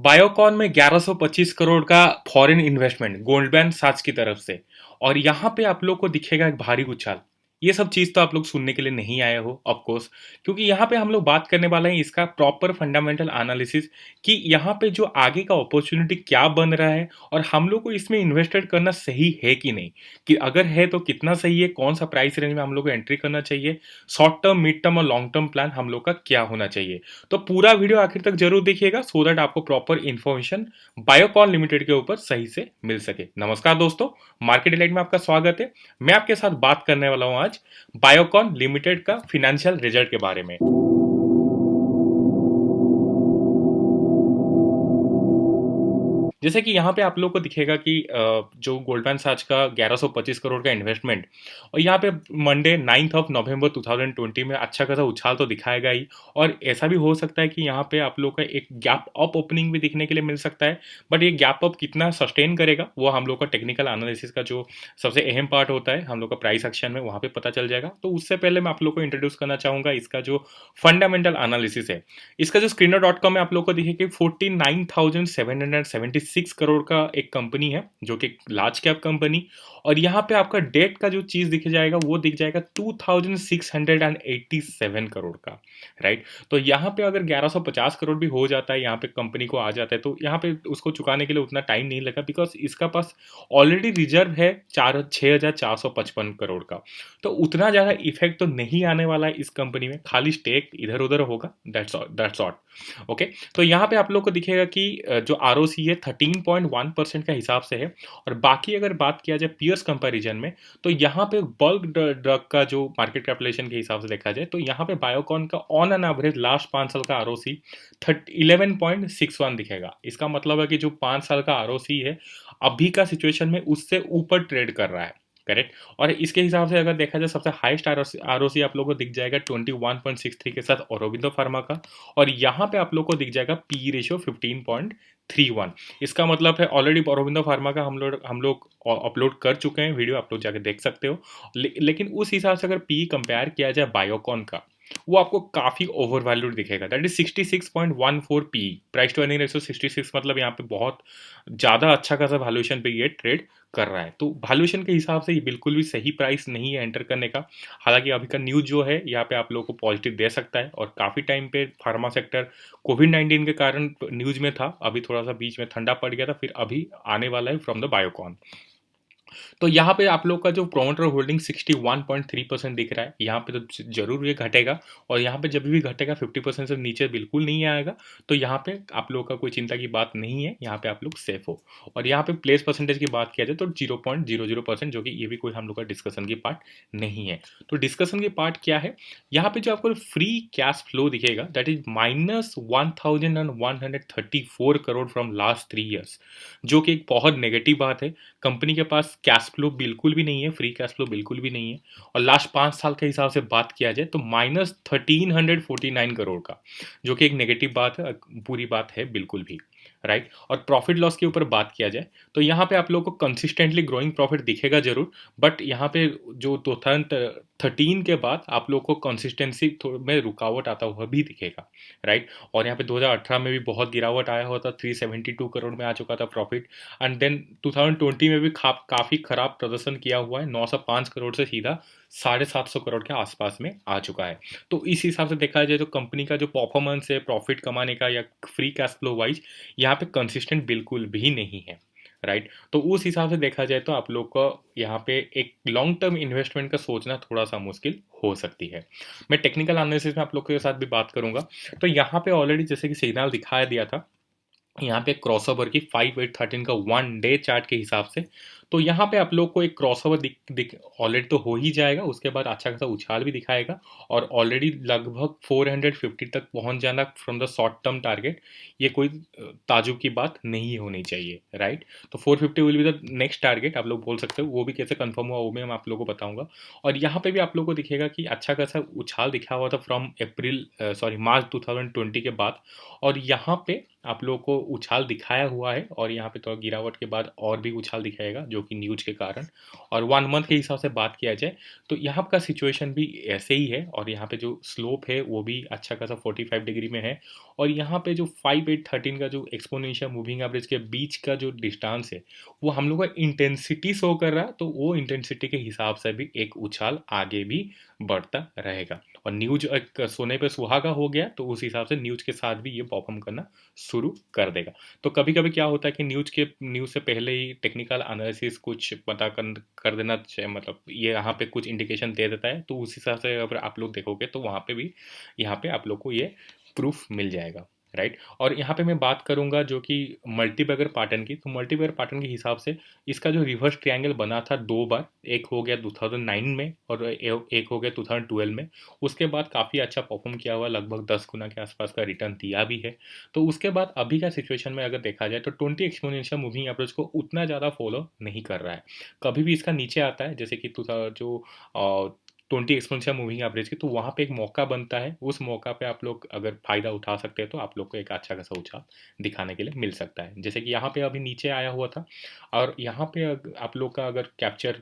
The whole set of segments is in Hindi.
बायोकॉन में 1125 करोड़ का फॉरेन इन्वेस्टमेंट गोल्डमैन सैच्स की तरफ से। और यहाँ पे आप लोग को दिखेगा एक भारी उछाल। ये सब चीज़ तो आप लोग सुनने के लिए नहीं आए हो ऑफ कोर्स, क्योंकि यहाँ पे हम लोग बात करने वाले हैं इसका प्रॉपर फंडामेंटल एनालिसिस कि यहाँ पे जो आगे का अपॉर्चुनिटी क्या बन रहा है और हम लोग को इसमें इन्वेस्टेड करना सही है कि नहीं, कि अगर है तो कितना सही है, कौन सा प्राइस रेंज में हम लोग को एंट्री करना चाहिए, शॉर्ट टर्म, मिड टर्म और लॉन्ग टर्म प्लान हम लोग का क्या होना चाहिए। तो पूरा वीडियो आखिर तक जरूर देखिएगा सो दैट आपको प्रॉपर इन्फॉर्मेशन बायोकॉन लिमिटेड के ऊपर सही से मिल सके। नमस्कार दोस्तों, मार्केट लाइट में आपका स्वागत है। मैं आपके साथ बात करने वाला हूं आज बायोकॉन लिमिटेड का फिनेंशियल रिजल्ट के बारे में। जैसे कि यहाँ पे आप लोग को दिखेगा कि जो गोल्डमैन सैच का 1125 करोड़ का इन्वेस्टमेंट, और यहाँ पे मंडे 9 नवंबर 2020 में अच्छा खासा उछाल तो दिखाएगा ही। और ऐसा भी हो सकता है कि यहाँ पे आप लोग का एक गैप अप ओपनिंग भी दिखने के लिए मिल सकता है। बट ये गैप अप कितना सस्टेन करेगा वो हम लोग का टेक्निकल एनालिसिस का जो सबसे अहम पार्ट होता है हम लोग का प्राइस एक्शन में, वहाँ पे पता चल जाएगा। तो उससे पहले मैं आप लोग को इंट्रोड्यूस करना चाहूँगा इसका जो फंडामेंटल एनालिसिस है। इसका जो स्क्रीनर डॉट कॉम में आप लोग को दिखे कि 49,776 करोड़ का एक कंपनी है जो कि लार्ज कैप कंपनी। और यहाँ पे आपका डेट का जो चीज दिख जाएगा वो दिख जाएगा 2,687 करोड़ का, राइट। तो यहाँ पे अगर 1150 करोड़ भी हो जाता है, यहाँ पे कंपनी को आ जाता है, तो यहाँ पे उसको चुकाने के लिए उतना टाइम नहीं लगा, बिकॉज इसका पास ऑलरेडी रिजर्व है 6,455 करोड़ का। तो उतना ज़्यादा इफेक्ट तो नहीं आने वाला है इस कंपनी में, खाली स्टेक इधर उधर होगा, दैट्स ऑट। ओके, तो यहाँ पे आप लोग को दिखेगा कि जो आर है 13.1% का हिसाब से है। और बाकी अगर बात किया जाए पीयर्स कंपैरिजन में, तो यहाँ पे बल्क ड्रग का जो मार्केट कैपिटलाइजेशन के हिसाब से देखा जाए तो यहाँ पे बायोकॉन का ऑन एन एवरेज लास्ट 5 साल का आर 11.61 दिखेगा। इसका मतलब है कि जो 5 साल का आर है अभी का सिचुएशन में उससे ऊपर ट्रेड कर रहा है, करेक्ट। और इसके हिसाब से अगर देखा जाए सबसे हाईएस्ट आरओसी आप लोगों को दिख जाएगा 21.63 के साथ औरोबिंदो फार्मा का। और यहाँ पे आप लोग को दिख जाएगा पी रेशियो 15.31। इसका मतलब है ऑलरेडी औरोबिंदो फार्मा का हम लोग अपलोड कर चुके हैं वीडियो, आप लोग जाके देख सकते हो। लेकिन उस हिसाब से अगर पी कंपेयर किया जाए बायोकॉन का, वो आपको काफी ओवर वैल्यूड दिखेगा। That is 66.14 P, price to earning ratio 66, मतलब यहाँ पे बहुत ज्यादा अच्छा खासा वैल्यूएशन पे ये ट्रेड कर रहा है। तो वैल्यूएशन के हिसाब से ये बिल्कुल भी सही प्राइस नहीं है एंटर करने का। हालांकि अभी का न्यूज जो है यहाँ पे आप लोगों को पॉजिटिव दे सकता है, और काफी टाइम पे फार्मा सेक्टर कोविड-19 के कारण न्यूज में था, अभी थोड़ा सा बीच में ठंडा पड़ गया था, फिर अभी आने वाला है फ्रॉम द बायोकॉन। तो यहाँ पे आप लोग का जो प्रोमोटर होल्डिंग 61.3% दिख रहा है, यहाँ पे तो जरूर ये घटेगा। और यहाँ पे जब भी घटेगा 50% से नीचे बिल्कुल नहीं आएगा। तो यहाँ पे आप लोग का कोई चिंता की बात नहीं है, यहाँ पे आप लोग सेफ हो। और यहाँ पे प्लेस परसेंटेज की बात किया जाए तो 0.00%, जो कि ये भी कोई हम लोग का डिस्कशन की पार्ट नहीं है। तो डिस्कशन की पार्ट क्या है, यहाँ पे जो आपको फ्री कैश फ्लो दिखेगा that is -1134 crore from last 3 years, जो कि एक बहुत नेगेटिव बात है। कंपनी के पास कैश फ्लो बिल्कुल भी नहीं है, फ्री कैश फ्लो बिल्कुल भी नहीं है। और लास्ट 5 साल के हिसाब से बात किया जाए तो -1349 करोड़ का, जो कि एक नेगेटिव बात है, पूरी बात है बिल्कुल भी, राइट। और प्रॉफिट लॉस के ऊपर बात किया जाए तो यहाँ पे आप लोगों को कंसिस्टेंटली ग्रोइंग प्रॉफिट दिखेगा जरूर, बट यहाँ पे जो 2013 के बाद आप लोग को कंसिस्टेंसी में रुकावट आता हुआ भी दिखेगा, राइट। और यहाँ पे 2018 में भी बहुत गिरावट आया हुआ था, 372 करोड़ में आ चुका था प्रॉफिट। एंड देन 2020 में भी काफ़ी खराब प्रदर्शन किया हुआ है, 905 करोड़ से सीधा 750 करोड़ के आसपास में आ चुका है। तो इस हिसाब से देखा जाए तो कंपनी का जो परफॉर्मेंस है प्रॉफिट कमाने का या फ्री कैश फ्लो वाइज, यहाँ पे कंसिस्टेंट बिल्कुल भी नहीं है, राइट। तो उस हिसाब से देखा जाए तो आप लोग को यहाँ पे एक लॉन्ग टर्म इन्वेस्टमेंट का सोचना थोड़ा सा मुश्किल हो सकती है। मैं टेक्निकल एनालिसिस में आप लोग के साथ भी बात करूंगा। तो यहाँ पे ऑलरेडी जैसे कि सिग्नल दिखाया दिया था, यहाँ पे क्रॉसओवर की 5813 का 1 डे चार्ट के हिसाब से, तो यहाँ पे आप लोग को एक क्रॉसओवर दिख ऑलरेडी तो हो ही जाएगा, उसके बाद अच्छा खासा उछाल भी दिखाएगा। और ऑलरेडी लगभग 450 तक पहुंच जाना from the short term target, ये कोई ताजुब की बात नहीं होनी चाहिए, राइट। तो 450 will be the next target, आप लोग बोल सकते हो। वो भी कैसे कंफर्म हुआ वो भी मैं आप लोगों को बताऊंगा। और यहाँ पे भी आप लोग को दिखेगा कि अच्छा खासा उछाल दिखा हुआ था फ्रॉम मार्च 2020 के बाद। और यहाँ पे आप लोगों को उछाल दिखाया हुआ है और यहाँ पे थोड़ा गिरावट के बाद और भी उछाल दिखाएगा जो कि न्यूज के कारण। और 1 मंथ के हिसाब से बात किया जाए तो यहाँ का सिचुएशन भी ऐसे ही है और यहाँ पे जो स्लोप है वो भी अच्छा खासा 45 डिग्री में है। और यहाँ पे जो 5, 8, 13 का जो एक्सपोनेंशियल मूविंग एवरेज के बीच का जो डिस्टेंस है वो हम लोग का इंटेंसिटी शो कर रहा है, तो वो इंटेंसिटी के हिसाब से भी एक उछाल आगे भी बढ़ता रहेगा। और न्यूज एक सोने पे सुहागा हो गया तो उस हिसाब से न्यूज के साथ भी ये परफॉर्म करना शुरू कर देगा। तो कभी कभी क्या होता है कि न्यूज से पहले ही टेक्निकल एनालिसिस कुछ पता कर देना चाहिए, मतलब ये यहाँ पे कुछ इंडिकेशन दे देता है, तो उस हिसाब से अगर आप लोग देखोगे तो वहाँ पे भी यहाँ पे आप लोग को ये प्रूफ मिल जाएगा, राइट। और यहाँ पे मैं बात करूंगा जो कि मल्टीबैगर पैटर्न की, तो मल्टीबैगर पैटर्न के हिसाब से इसका जो रिवर्स ट्रायंगल बना था 2 बार, एक हो गया 2009 में और एक हो गया 2012 में। उसके बाद काफ़ी अच्छा परफॉर्म किया हुआ, लगभग 10 गुना के आसपास का रिटर्न दिया भी है। तो उसके बाद अभी का सिचुएशन में अगर देखा जाए तो 20 एक्सपोनेंशियल मूविंग एवरेज को उतना ज़्यादा फॉलो नहीं कर रहा है। कभी भी इसका नीचे आता है, जैसे कि जो 20 एक्सपोनेंशियल मूविंग एवरेज की, तो वहाँ पे एक मौका बनता है, उस मौका पे आप लोग अगर फ़ायदा उठा सकते हैं तो आप लोग को एक अच्छा खासा उछाल दिखाने के लिए मिल सकता है। जैसे कि यहाँ पे अभी नीचे आया हुआ था और यहाँ पे आप लोग का अगर कैप्चर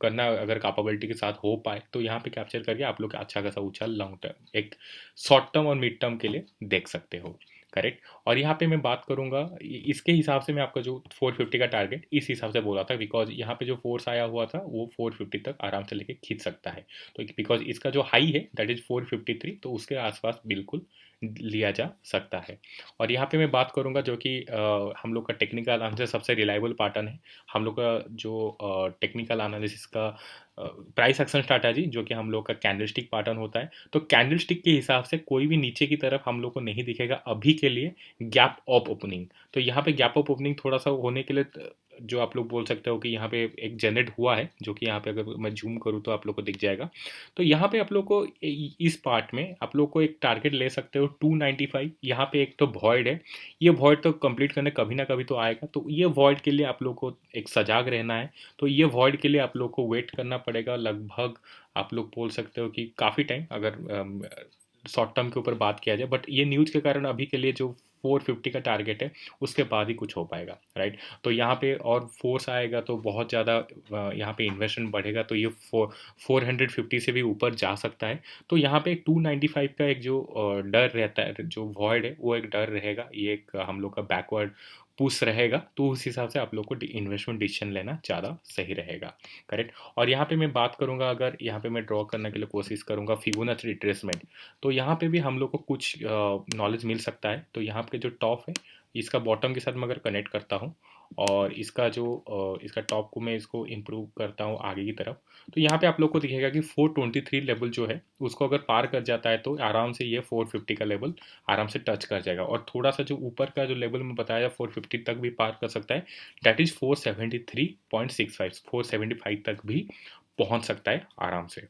करना अगर कैपेबिलिटी के साथ हो पाए तो यहाँ पे कैप्चर करके आप लोग अच्छा खासा उछाल लॉन्ग टर्म, एक शॉर्ट टर्म और मिड टर्म के लिए देख सकते हो, करेक्ट। और यहाँ पे मैं बात करूँगा इसके हिसाब से, मैं आपका जो 450 का टारगेट इस हिसाब से बोला था, बिकॉज यहाँ पे जो फोर्स आया हुआ था वो 450 तक आराम से लेके खींच सकता है। तो बिकॉज इसका जो हाई है दैट इज़ 453, तो उसके आसपास बिल्कुल लिया जा सकता है। और यहाँ पे मैं बात करूँगा जो कि हम लोग का टेक्निकल आंसर सबसे रिलायबल पैटर्न है, हम लोग का जो टेक्निकल एनालिसिस का प्राइस एक्शन स्ट्रैटेजी, जो कि हम लोग का कैंडलस्टिक पैटर्न होता है। तो कैंडलस्टिक के हिसाब से कोई भी नीचे की तरफ हम लोग को नहीं दिखेगा अभी के लिए गैप अप ओपनिंग। तो यहाँ पे गैप अप ओपनिंग थोड़ा सा होने के लिए जो आप लोग बोल सकते हो कि यहाँ पे एक जनरेट हुआ है, जो कि यहाँ पे अगर मैं जूम करूँ तो आप लोग को दिख जाएगा। तो यहाँ पे आप लोग को इस पार्ट में आप लोग को एक टारगेट ले सकते हो 295। यहाँ पे एक तो वॉइड है, ये वॉइड तो कंप्लीट करने कभी ना कभी तो आएगा, तो ये वॉइड के लिए आप लोग को एक सजाग रहना है। तो ये वॉइड के लिए आप लोग को वेट करना पड़ेगा, लगभग आप लोग बोल सकते हो कि काफ़ी टाइम, अगर शॉर्ट टर्म के ऊपर बात किया जाए। बट ये न्यूज़ के कारण अभी के लिए जो 450 का टारगेट है उसके बाद ही कुछ हो पाएगा, राइट। तो यहाँ पे और फोर्स आएगा तो बहुत ज़्यादा यहाँ पे इन्वेस्टमेंट बढ़ेगा, तो ये 450 से भी ऊपर जा सकता है। तो यहाँ पे 295 का एक जो डर रहता है, जो वॉइड है वो एक डर रहेगा, ये एक हम लोग का बैकवर्ड पुश रहेगा। तो उस हिसाब से आप लोग को इन्वेस्टमेंट डिसीजन लेना ज़्यादा सही रहेगा, करेक्ट। और यहाँ पे मैं बात करूँगा, अगर यहाँ पे मैं ड्रॉ करने के लिए कोशिश करूँगा फिबोनाची रिट्रेसमेंट, तो यहाँ पे भी हम लोग को कुछ नॉलेज मिल सकता है। तो यहाँ पे जो टॉप है इसका बॉटम के साथ मैं अगर कनेक्ट करता हूँ और इसका जो इसका टॉप को मैं इसको इम्प्रूव करता हूँ आगे की तरफ, तो यहाँ पे आप लोग को दिखेगा कि 423 लेवल जो है उसको अगर पार कर जाता है तो आराम से ये 450 का लेवल आराम से टच कर जाएगा। और थोड़ा सा जो ऊपर का जो लेवल में बताया 450 तक भी पार कर सकता है, दैट इज़ 473.65, 475 तक भी पहुँच सकता है आराम से।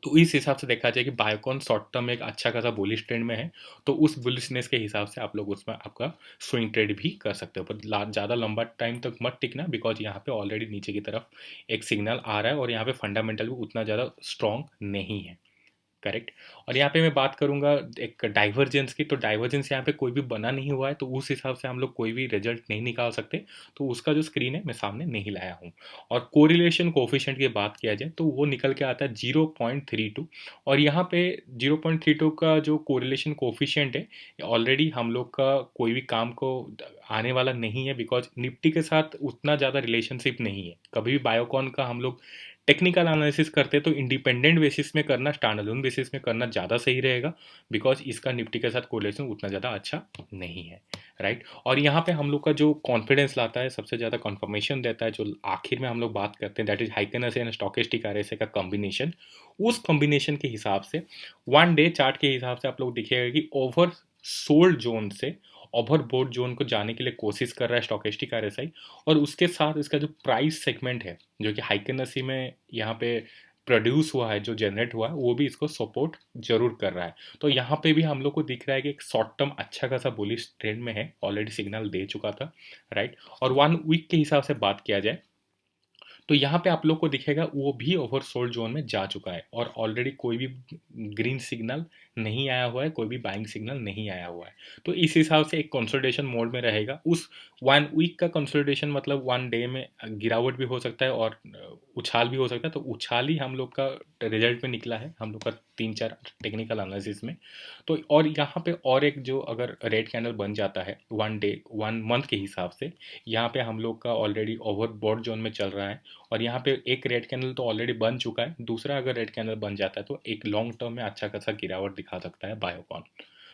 तो इस हिसाब से देखा जाए कि बायोकॉन शॉर्ट टर्म में एक अच्छा खासा बुलिश ट्रेंड में है, तो उस बुलिशनेस के हिसाब से आप लोग उसमें आपका स्विंग ट्रेड भी कर सकते हो, पर ज़्यादा लंबा टाइम तक मत टिकना, बिकॉज यहाँ पे ऑलरेडी नीचे की तरफ एक सिग्नल आ रहा है और यहाँ पे फंडामेंटल भी उतना ज़्यादा स्ट्रॉन्ग नहीं है, करेक्ट। और यहाँ पे मैं बात करूँगा एक डाइवर्जेंस की, तो डाइवर्जेंस यहाँ पे कोई भी बना नहीं हुआ है, तो उस हिसाब से हम लोग कोई भी रिजल्ट नहीं निकाल सकते, तो उसका जो स्क्रीन है मैं सामने नहीं लाया हूँ। और कोरिलेशन कोफिशिएंट की बात किया जाए तो वो निकल के आता है 0.32। और यहाँ पे 0.32 का जो कोरिलेशन कोफिशिएंट है ऑलरेडी हम लोग का कोई भी काम को आने वाला नहीं है, बिकॉज निफ्टी के साथ उतना ज़्यादा रिलेशनशिप नहीं है। कभी भी बायोकॉन का हम लोग टेक्निकल एनालिसिस करते तो इंडिपेंडेंट बेसिस में करना, स्टैंडअलोन बेसिस में करना ज़्यादा सही रहेगा, बिकॉज इसका निफ्टी के साथ कोरिलेशन उतना ज़्यादा अच्छा नहीं है, राइट। और यहाँ पे हम लोग का जो कॉन्फिडेंस लाता है, सबसे ज़्यादा कन्फर्मेशन देता है, जो आखिर में हम लोग बात करते हैं, that is Heikens and stochastic RSI का कॉम्बिनेशन। उस कॉम्बिनेशन के हिसाब से 1 डे चार्ट के हिसाब से आप लोग दिखेगा कि ओवर सोल्ड जोन से ओवरबोट जोन को जाने के लिए कोशिश कर रहा है स्टोकेस्टिक आरएसआई। और उसके साथ इसका जो प्राइस सेगमेंट है जो कि हाइकेनसी में यहाँ पे प्रोड्यूस हुआ है, जो जनरेट हुआ है, वो भी इसको सपोर्ट जरूर कर रहा है। तो यहाँ पे भी हम लोग को दिख रहा है कि एक शॉर्ट टर्म अच्छा खासा बुलिश ट्रेंड में है, ऑलरेडी सिग्नल दे चुका था, राइट। और 1 वीक के हिसाब से बात किया जाए तो यहाँ पे आप लोग को दिखेगा वो भी ओवरसोल्ड जोन में जा चुका है और ऑलरेडी कोई भी ग्रीन सिग्नल नहीं आया हुआ है, कोई भी बाइंग सिग्नल नहीं आया हुआ है। तो इस हिसाब से एक कंसोलिडेशन मोड में रहेगा। उस 1 वीक का कंसोलिडेशन मतलब 1 डे में गिरावट भी हो सकता है और उछाल भी हो सकता है। तो उछाल ही हम लोग का रिजल्ट में निकला है हम लोग का 3-4 टेक्निकल एनालिसिस में। तो और यहाँ पे और एक जो अगर रेड कैंडल बन जाता है 1 डे 1 मंथ के हिसाब से, यहाँ पे हम लोग का ऑलरेडी ओवरबॉट जोन में चल रहा है और यहाँ पे एक रेड कैंडल तो ऑलरेडी बन चुका है, दूसरा अगर रेड कैंडल बन जाता है तो एक लॉन्ग टर्म में अच्छा खासा गिरावट दिखा सकता है बायोकॉन।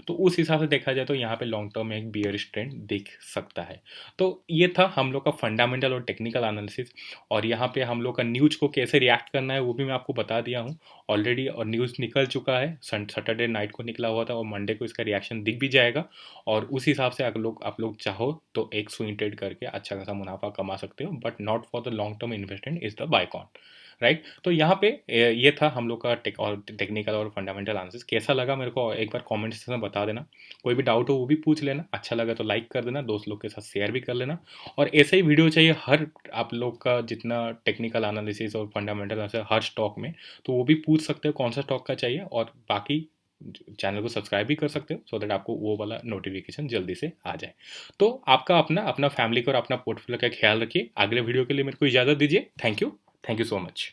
तो उस हिसाब से देखा जाए तो यहाँ पे लॉन्ग टर्म में एक बियरिश ट्रेंड दिख सकता है। तो ये था हम लोग का फंडामेंटल और टेक्निकल एनालिसिस। और यहाँ पे हम लोग का न्यूज़ को कैसे रिएक्ट करना है वो भी मैं आपको बता दिया हूँ ऑलरेडी। और न्यूज़ निकल चुका है, सैटरडे नाइट को निकला हुआ था और मंडे को इसका रिएक्शन दिख भी जाएगा। और उस हिसाब से आप लोग चाहो तो एक स्विंग ट्रेड करके अच्छा खासा मुनाफा कमा सकते हो, but not for the long term investment is the Biocon, right. तो यहाँ पे ये था हम लोग का टेक्निकल और फंडामेंटल आंसर्स। कैसा लगा मेरे को एक बार कमेंट सेक्शन में बता देना। कोई भी डाउट हो वो भी पूछ लेना। अच्छा लगा तो लाइक कर देना, दोस्त लोग के साथ शेयर भी कर लेना। और ऐसे ही वीडियो चाहिए हर आप लोग का, जितना टेक्निकल एनालिसिस और फंडामेंटल आंसर हर स्टॉक में, तो वो भी पूछ सकते हो कौन सा स्टॉक का चाहिए। और बाकी चैनल को सब्सक्राइब भी कर सकते हो सो दैट आपको वो वाला नोटिफिकेशन जल्दी से आ जाए। तो आपका अपना अपना फैमिली को और अपना पोर्टफोलियो का ख्याल रखिए। अगले वीडियो के लिए मेरे को इजाज़त दीजिए। Thank you so much.